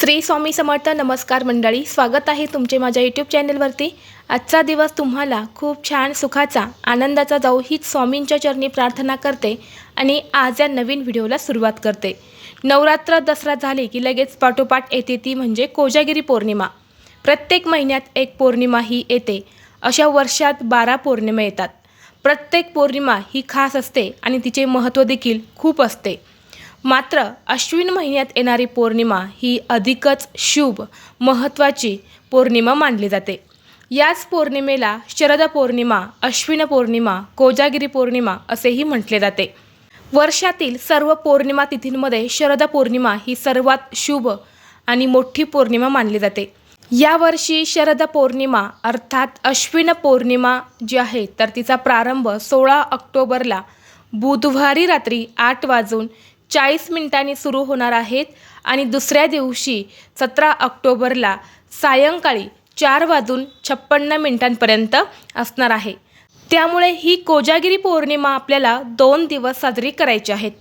श्री स्वामी समर्थ. नमस्कार मंडळी, स्वागत आहे तुमचे माझ्या यूट्यूब चॅनलवरती. आजचा दिवस तुम्हाला खूप छान सुखाचा आनंदाचा जाऊ हीच स्वामींच्या चरणी प्रार्थना करते आणि आज या नवीन व्हिडिओला सुरुवात करते. नवरात्र दसरा झाले की लगेच पाठोपाठ येते ती म्हणजे कोजागिरी पौर्णिमा. प्रत्येक महिन्यात एक पौर्णिमा ही येते. अशा वर्षात 12 पौर्णिमा येतात. प्रत्येक पौर्णिमा ही खास असते आणि तिचे महत्त्व देखील खूप असते. मात्र अश्विन महिन्यात येणारी पौर्णिमा ही अधिकच शुभ महत्त्वाची पौर्णिमा मानली जाते. याच पौर्णिमेला शरद पौर्णिमा, अश्विन पौर्णिमा, कोजागिरी पौर्णिमा असेही म्हटले जाते. वर्षातील सर्व पौर्णिमा तिथींमध्ये शरद पौर्णिमा ही सर्वात शुभ आणि मोठी पौर्णिमा मानली जाते. यावर्षी शरद पौर्णिमा अर्थात अश्विन पौर्णिमा जी आहे तर तिचा प्रारंभ 16 ऑक्टोबरला बुधवारी रात्री 8:40 सुरू होणार आहेत आणि दुसऱ्या दिवशी 17 ऑक्टोबरला सायंकाळी 4:56 असणार आहे. त्यामुळे ही कोजागिरी पौर्णिमा आपल्याला 2 दिवस साजरी करायची आहेत.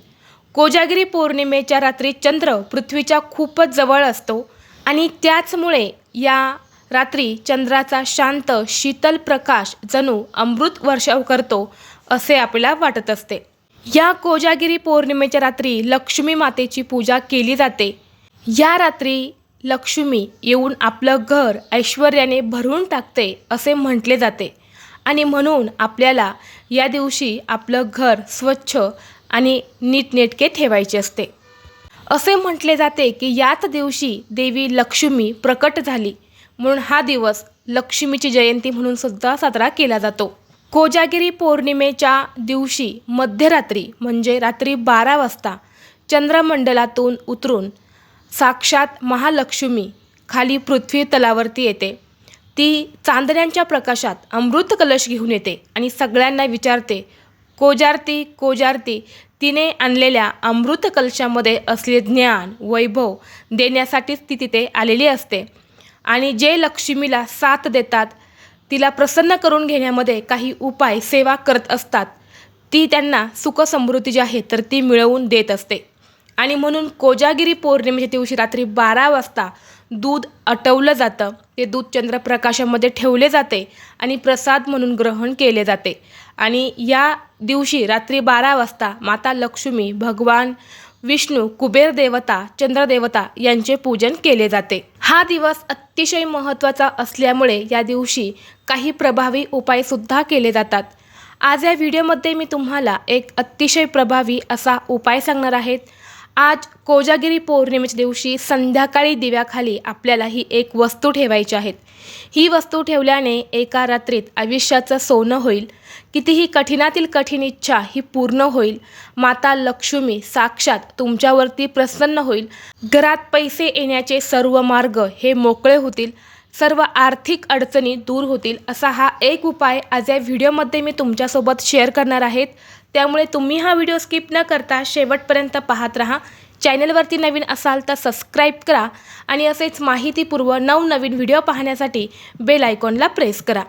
कोजागिरी पौर्णिमेच्या रात्री चंद्र पृथ्वीच्या खूपच जवळ असतो आणि त्याचमुळे या रात्री चंद्राचा शांत शीतल प्रकाश जणू अमृत वर्षाव करतो असे आपल्याला वाटत असते. या कोजागिरी पौर्णिमेच्या रात्री लक्ष्मी मातेची पूजा केली जाते. या रात्री लक्ष्मी येऊन आपलं घर ऐश्वर्याने भरून टाकते असे म्हटले जाते आणि म्हणून आपल्याला या दिवशी आपलं घर स्वच्छ आणि नीटनेटके ठेवायचे असते. असे म्हटले जाते की याच दिवशी देवी लक्ष्मी प्रकट झाली म्हणून हा दिवस लक्ष्मीची जयंती म्हणून सुद्धा साजरा केला जातो. कोजागिरी पौर्णिमेच्या दिवशी मध्यरात्री म्हणजे रात्री 12 वाजता चंद्रमंडलातून उतरून साक्षात महालक्ष्मी खाली पृथ्वी तलावरती येते. ती चांदण्यांच्या प्रकाशात अमृत कलश घेऊन येते आणि सगळ्यांना विचारते, कोजारती कोजारती. तिने आणलेल्या अमृत कलशामध्ये असले ज्ञान वैभव देण्यासाठीच ती तिथे आलेली असते आणि जे लक्ष्मीला साथ देतात, तिला प्रसन्न करून घेण्यामध्ये काही उपाय सेवा करत असतात, ती त्यांना सुखसमृद्धी जी आहे तर ती मिळवून देत असते. आणि म्हणून कोजागिरी पौर्णिमेच्या दिवशी रात्री 12 वाजता दूध आटवलं जातं. ते दूध चंद्रप्रकाशामध्ये ठेवले जाते आणि प्रसाद म्हणून ग्रहण केले जाते. आणि या दिवशी रात्री 12 वाजता माता लक्ष्मी, भगवान विष्णू, कुबेर देवता, चंद्रदेवता यांचे पूजन केले जाते. हा दिवस अतिशय महत्त्वाचा असल्यामुळे या दिवशी काही प्रभावी उपायसुद्धा केले जातात. आज या व्हिडिओमध्ये मी तुम्हाला एक अतिशय प्रभावी असा उपाय सांगणार आहेत. आज कोजागिरी पौर्णिमेच्या दिवशी संध्याकाळी दिव्याखाली आपल्याला ही एक वस्तू ठेवायची आहे. ही वस्तू ठेवल्याने एका रात्रीत आयुष्याचं सोनं होईल. कितीही कठीणातील कठीण इच्छा ही पूर्ण होईल. माता लक्ष्मी साक्षात तुमच्यावरती प्रसन्न होईल. घरात पैसे येण्याचे सर्व मार्ग हे मोकळे होतील. सर्व आर्थिक अडचणी दूर होतील. असा हा एक उपाय आज या व्हिडिओमध्ये मी तुमच्यासोबत शेअर करणार आहेत. त्यामुळे तुम्ही हा व्हिडिओ स्किप न करता शेवटपर्यंत पाहत राहा. चॅनलवरती नवीन असाल तर सबस्क्राईब करा आणि असेच माहितीपूर्व नवनवीन व्हिडिओ पाहण्यासाठी बेल आयकॉनला प्रेस करा.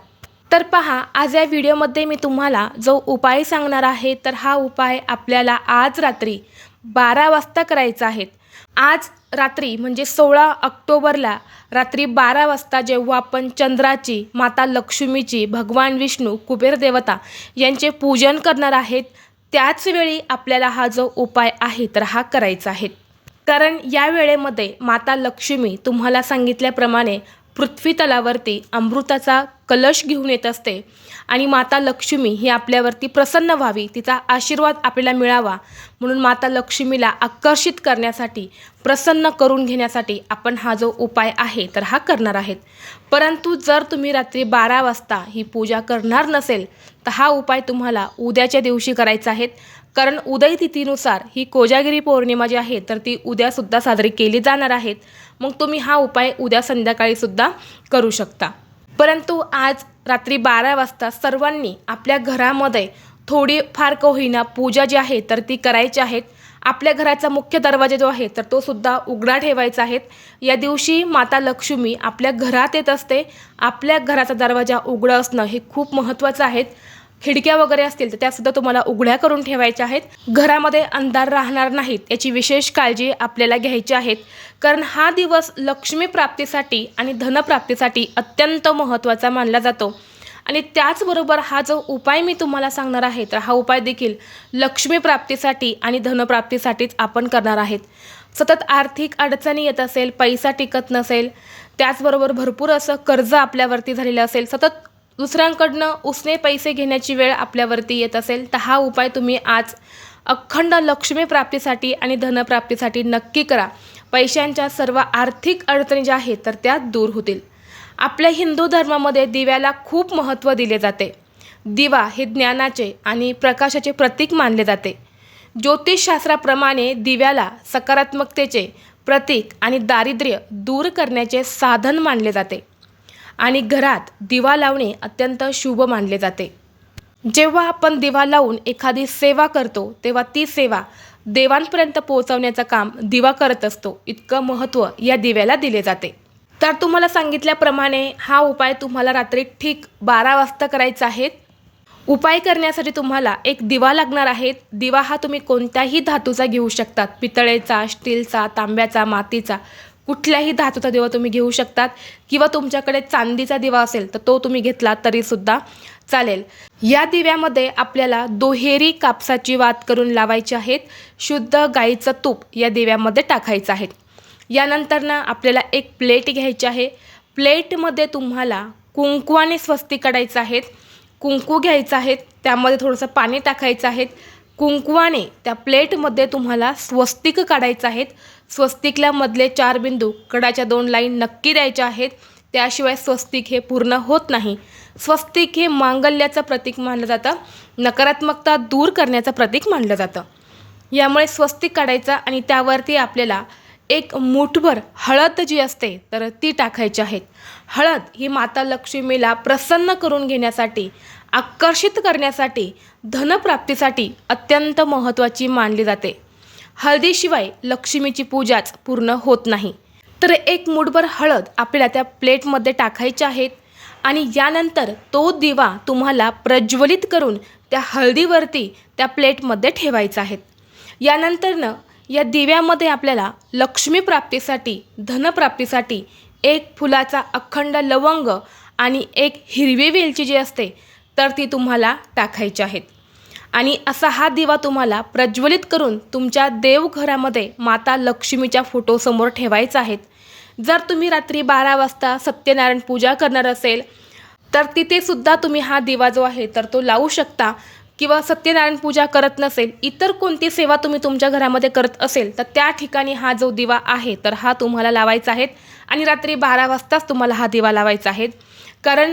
तर पहा, आज या व्हिडिओमध्ये मी तुम्हाला जो उपाय सांगणार आहे तर हा उपाय आपल्याला आज रात्री 12 वाजता करायचा आहे. आज रात्री म्हणजे 16 ऑक्टोबरला रात्री 12 वाजता जेव्हा आपण चंद्राची, माता लक्ष्मीची, भगवान विष्णू, कुबेर देवता यांचे पूजन करणार आहेत, त्याच वेळी आपल्याला हा जो उपाय आहे तर हा करायचा आहे. कारण या वेळेमध्ये माता लक्ष्मी तुम्हाला सांगितल्याप्रमाणे पृथ्वी तलावरती अमृताचा कलश घेऊन येत असते आणि माता लक्ष्मी ही आपल्यावरती प्रसन्न व्हावी, तिचा आशीर्वाद आपल्याला मिळावा म्हणून माता लक्ष्मीला आकर्षित करण्यासाठी, प्रसन्न करून घेण्यासाठी आपण हा जो उपाय आहे तर हा करणार आहेत. परंतु जर तुम्ही रात्री 12 वाजता ही पूजा करणार नसेल तर हा उपाय तुम्हाला उद्याच्या दिवशी करायचा आहे. कारण उदय तिथीनुसार ही कोजागिरी पौर्णिमा जी आहे तर ती उद्यासुद्धा साजरी केली जाणार आहेत. मग तुम्ही हा उपाय उद्या संध्याकाळीसुद्धा करू शकता. परंतु आज रात्री 12 वाजता सर्वांनी आपल्या घरामध्ये थोडीफार का होईना पूजा जी आहे तर ती करायची आहेत. आपल्या घराचा मुख्य दरवाजा जो आहे तर तो सुद्धा उघडा ठेवायचा आहे. या दिवशी माता लक्ष्मी आपल्या घरात येत असते. आपल्या घराचा दरवाजा उघडा असणं हे खूप महत्त्वाचं आहे. खिडक्या वगैरे असतील तर त्यासुद्धा तुम्हाला उघड्या करून ठेवायच्या आहेत. घरामध्ये अंधार राहणार नाहीत याची विशेष काळजी आपल्याला घ्यायची आहेत, कारण हा दिवस लक्ष्मी प्राप्तीसाठी आणि धनप्राप्तीसाठी अत्यंत महत्त्वाचा मानला जातो. आणि त्याचबरोबर हा जो उपाय मी तुम्हाला सांगणार आहे तर हा उपाय देखील लक्ष्मी प्राप्तीसाठी आणि धनप्राप्तीसाठीच आपण करणार आहेत. सतत आर्थिक अडचणी येत असेल, पैसा टिकत नसेल, त्याचबरोबर भरपूर असं कर्ज आपल्यावरती झालेलं असेल, सतत दुसऱ्यांकडनं उसने पैसे घेण्याची वेळ आपल्यावरती येत असेल, तर हा उपाय तुम्ही आज अखंड लक्ष्मी प्राप्तीसाठी आणि धनप्राप्तीसाठी नक्की करा. पैशांच्या सर्व आर्थिक अडचणी ज्या आहेत तर त्या दूर होतील. आपल्या हिंदू धर्मामध्ये दिव्याला खूप महत्त्व दिले जाते. दिवा हे ज्ञानाचे आणि प्रकाशाचे प्रतीक मानले जाते. ज्योतिषशास्त्राप्रमाणे दिव्याला सकारात्मकतेचे प्रतीक आणि दारिद्र्य दूर करण्याचे साधन मानले जाते आणि घरात दिवा लावणे अत्यंत शुभ मानले जाते. जेव्हा आपण दिवा लावून एखादी सेवा करतो तेव्हा ती सेवा देवांपर्यंत पोहोचवण्याचं काम दिवा करत असतो. इतकं महत्त्व या दिव्याला दिले जाते. तर तुम्हाला सांगितल्याप्रमाणे हा उपाय तुम्हाला रात्री ठीक 12 वाजता करायचा आहे. उपाय करण्यासाठी तुम्हाला एक दिवा लागणार आहे. दिवा हा तुम्ही कोणत्याही धातूचा घेऊ शकतात. पितळेचा, स्टीलचा, तांब्याचा, मातीचा, कुठल्याही धातूचा दिवा तुम्ही घेऊ शकतात किंवा तुमच्याकडे चांदीचा दिवा असेल तर तो तुम्ही घेतला तरीसुद्धा चालेल. या दिव्यामध्ये आपल्याला दुहेरी कापसाची वात करून लावायची आहेत. शुद्ध गाईचं तूप या दिव्यामध्ये टाकायचं आहे. यानंतर आपल्याला एक प्लेट घ्यायची आहे. प्लेटमध्ये तुम्हाला कुंकवाने स्वस्तिक काढायचं आहे. कुंकू घ्यायचं आहे, त्यामध्ये थोडंसं पाणी टाकायचं आहे. कुंकवाने त्या प्लेटमध्ये तुम्हाला स्वस्तिक काढायचं आहेत. स्वस्तिकला मधले 4 बिंदू, कडाच्या 2 लाईन नक्की द्यायच्या आहेत. त्याशिवाय स्वस्तिक हे पूर्ण होत नाही. स्वस्तिक हे मांगल्याचं प्रतीक मानलं जातं, नकारात्मकता दूर करण्याचं प्रतीक मानलं जातं. यामुळे स्वस्तिक काढायचा आणि त्यावरती आपल्याला एक मूठभर हळद जी असते तर ती टाकायची आहे. हळद ही माता लक्ष्मीला प्रसन्न करून घेण्यासाठी, आकर्षित करण्यासाठी, धनप्राप्तीसाठी अत्यंत महत्त्वाची मानली जाते. हळदीशिवाय लक्ष्मीची पूजाच पूर्ण होत नाही. तर एक मूठभर हळद आपल्याला त्या प्लेटमध्ये टाकायची आहेत आणि यानंतर तो दिवा तुम्हाला प्रज्वलित करून त्या हळदीवरती त्या प्लेटमध्ये ठेवायचा आहे. यानंतर या दिव्यामध्ये आपल्याला लक्ष्मी प्राप्तीसाठी, धनप्राप्तीसाठी एक फुलाचा अखंड लवंग आणि एक हिरवी वेलची जी असते तर ती तुम्हाला टाकायची आहेत. आणि असा हा दिवा तुम्हाला प्रज्वलित करून तुमच्या देवघरामध्ये माता लक्ष्मीच्या फोटोसमोर ठेवायचा आहे. जर तुम्ही रात्री 12 वाजता सत्यनारायण पूजा करणार असेल तर तिथे सुद्धा तुम्ही हा दिवा जो आहे तर तो लावू शकता. किंवा सत्यनारायण पूजा करत नसेल, इतर कोणती सेवा तुम्ही तुमच्या घरामध्ये करत असेल तर त्या ठिकाणी हा जो दिवा आहे तर हा तुम्हाला लावायचा आहे. आणि रात्री 12 वाजताच तुम्हाला हा दिवा लावायचा आहे, कारण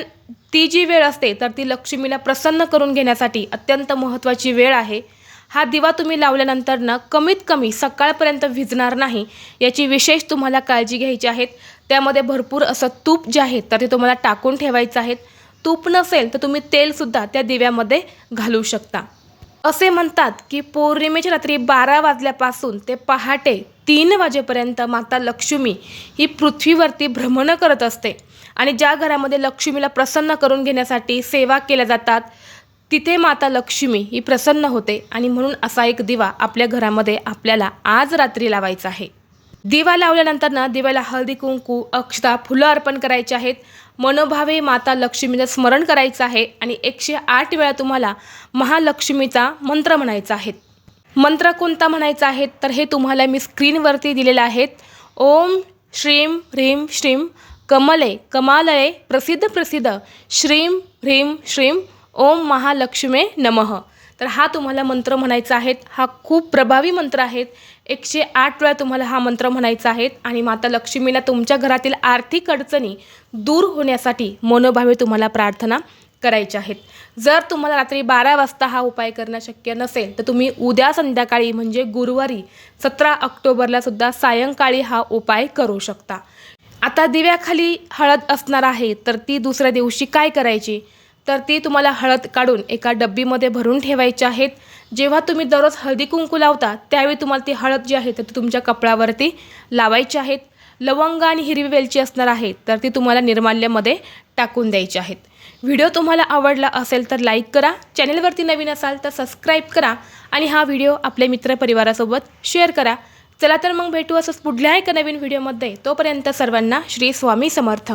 ती जी वेळ असते तर ती लक्ष्मीला प्रसन्न करून घेण्यासाठी अत्यंत महत्त्वाची वेळ आहे. हा दिवा तुम्ही लावल्यानंतर कमीत कमी सकाळपर्यंत विझणार नाही याची विशेष तुम्हाला काळजी घ्यायची आहे. त्यामध्ये भरपूर असं तूप जे आहे तर ते तुम्हाला टाकून ठेवायचं आहे. तूप नसेल तर तुम्ही तेलसुद्धा त्या दिव्यामध्ये घालू शकता. असे म्हणतात की पौर्णिमेच्या रात्री 12 वाजल्यापासून ते पहाटे 3 वाजेपर्यंत माता लक्ष्मी ही पृथ्वीवरती भ्रमण करत असते आणि ज्या घरामध्ये लक्ष्मीला प्रसन्न करून घेण्यासाठी सेवा केल्या जातात तिथे माता लक्ष्मी ही प्रसन्न होते. आणि म्हणून असा एक दिवा आपल्या घरामध्ये आपल्याला आज रात्री लावायचा आहे. दिवा लावल्यानंतर दिव्याला हळदी कुंकू, अक्षता, फुलं अर्पण करायची आहेत. मनोभावे माता लक्ष्मीचं स्मरण करायचं आहे आणि 108 वेळा तुम्हाला महालक्ष्मीचा मंत्र म्हणायचा आहे. मंत्र कोणता म्हणायचा आहे तर हे तुम्हाला मी स्क्रीनवरती दिलेलं आहेत. ओम श्रीम ह्रीम श्रीम कमले कमालये प्रसिद्ध प्रसिद्ध श्रीम ह्रीम श्रीम ओम महालक्ष्मे नमः. तर हा तुम्हाला मंत्र म्हणायचा आहे. हा खूप प्रभावी मंत्र आहे. 108 वेळा तुम्हाला हा मंत्र म्हणायचा आहे आणि माता लक्ष्मीला तुमच्या घरातील आर्थिक अडचणी दूर होण्यासाठी मनोभावे तुम्हाला प्रार्थना करायच्या आहेत. जर तुम्हाला रात्री 12 वाजता हा उपाय करणं शक्य नसेल तर तुम्ही उद्या संध्याकाळी म्हणजे गुरुवारी 17 ऑक्टोबरला सुद्धा सायंकाळी हा उपाय करू शकता. आता दिव्याखाली हळद असणार आहे तर ती दुसऱ्या दिवशी काय करायची तर ती तुम्हाला हळद काढून एका डब्बीमध्ये भरून ठेवायची आहेत. जेव्हा तुम्ही दररोज हळदी कुंकू लावता त्यावेळी तुम्हाला ती हळद जी आहे तर ती तुमच्या कपड्यावरती लावायची आहेत. लवंग आणि हिरवी वेलची असणार आहे, तर ती तुम्हाला निर्माल्यामध्ये टाकून द्यायची आहेत. व्हिडिओ तुम्हाला आवडला असेल तर लाईक करा, चॅनलवरती नवीन असाल तर सबस्क्राईब करा आणि हा व्हिडिओ आपल्या मित्रपरिवारासोबत शेअर करा. चला तर मग भेटू असंच पुढल्या एका नवीन व्हिडिओमध्ये. तोपर्यंत सर्वांना श्री स्वामी समर्थ.